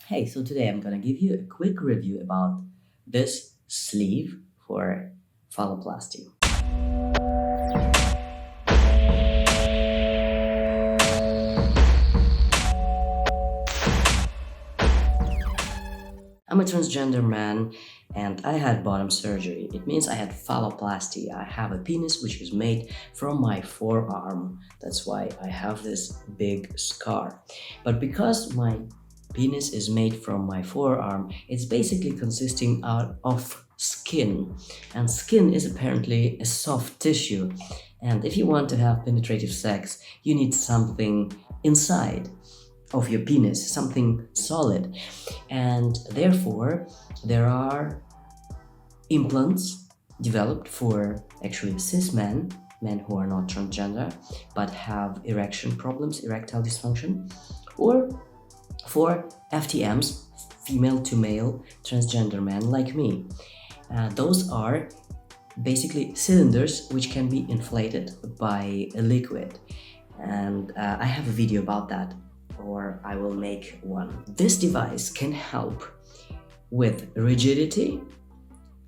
Hey, so today I'm gonna give you a quick review about this sleeve for phalloplasty. I'm a transgender man and I had bottom surgery. It means I had phalloplasty. I have a penis which is made from my forearm. That's why I have this big scar. But because my penis is made from my forearm, it's basically consisting out of skin. And skin is apparently a soft tissue. And if you want to have penetrative sex, you need something inside of your penis, something solid. And therefore, there are implants developed for actually cis men, men who are not transgender but have erection problems, erectile dysfunction, or for FTMs, female to male transgender men like me. Those are basically cylinders which can be inflated by a liquid. And I have a video about that, or I will make one. This device can help with rigidity,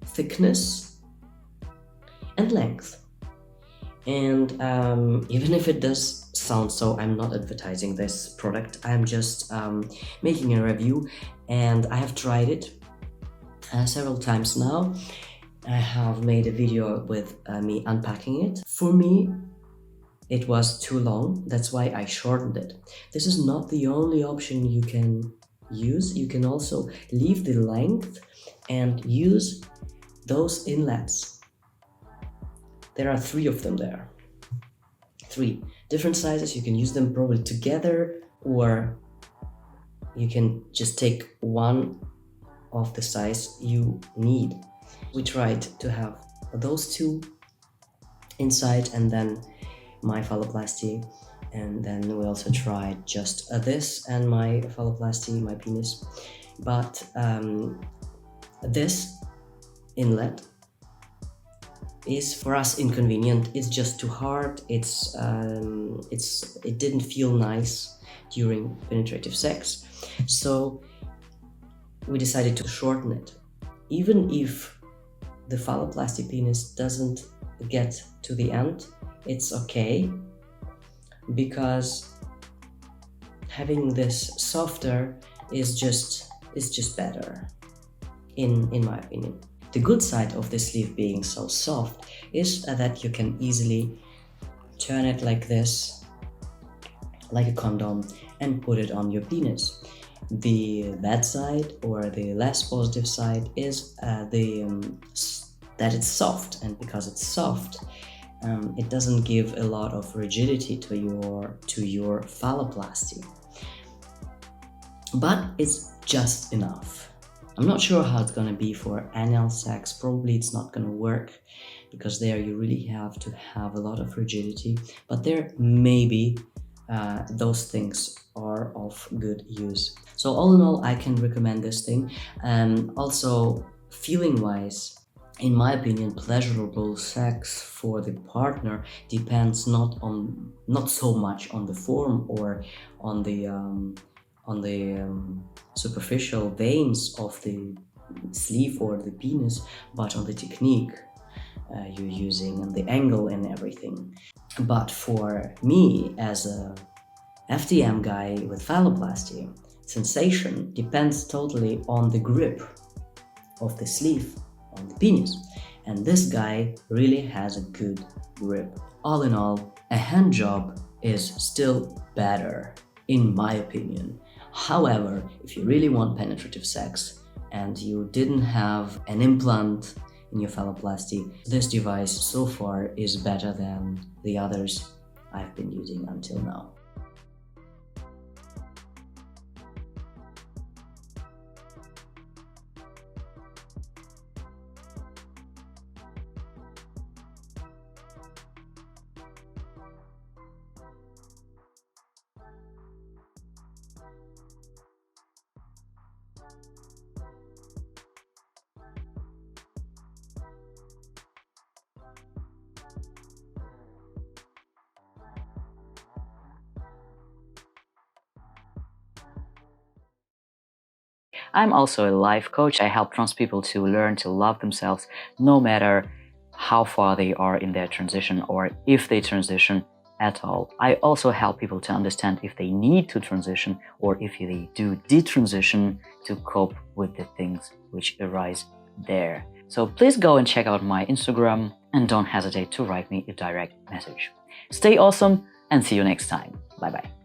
thickness, and length. And even if it does sound so, I'm not advertising this product. I'm just making a review, and I have tried it several times now. I have made a video with me unpacking it. For me, it was too long, that's why I shortened it. This is not the only option you can use. You can also leave the length and use those inlets. There are 3 of them there. 3 different sizes. You can use them probably together, or you can just take one of the size you need. We tried to have those 2 inside and then my phalloplasty, and then we also tried just this and my phalloplasty, my penis. But this inlet is for us inconvenient. It's just too hard. It didn't feel nice during penetrative sex, so we decided to shorten it. Even if the phalloplasty penis doesn't get to the end, it's okay, because having this softer is just better in my opinion. The good side of this sleeve being so soft is that you can easily turn it like this, like a condom, and put it on your penis. The bad side, or the less positive side, is that it's soft, and because it's soft, it doesn't give a lot of rigidity to your phalloplasty, but it's just enough. I'm not sure how it's gonna be for anal sex. Probably it's not gonna work, because there you really have to have a lot of rigidity, but there maybe those things are of good use. So all in all, I can recommend this thing. Also, feeling wise, in my opinion, pleasurable sex for the partner depends not so much on the form or on the superficial veins of the sleeve or the penis, but on the technique you're using and the angle and everything. But for me, as a FTM guy with phalloplasty, sensation depends totally on the grip of the sleeve on the penis, and this guy really has a good grip. All in all, a hand job is still better, in my opinion. However, if you really want penetrative sex and you didn't have an implant in your phalloplasty, this device so far is better than the others I've been using until now. I'm also a life coach. I help trans people to learn to love themselves no matter how far they are in their transition or if they transition at all. I also help people to understand if they need to transition or if they do detransition to cope with the things which arise there. So please go and check out my Instagram and don't hesitate to write me a direct message. Stay awesome and see you next time. Bye bye.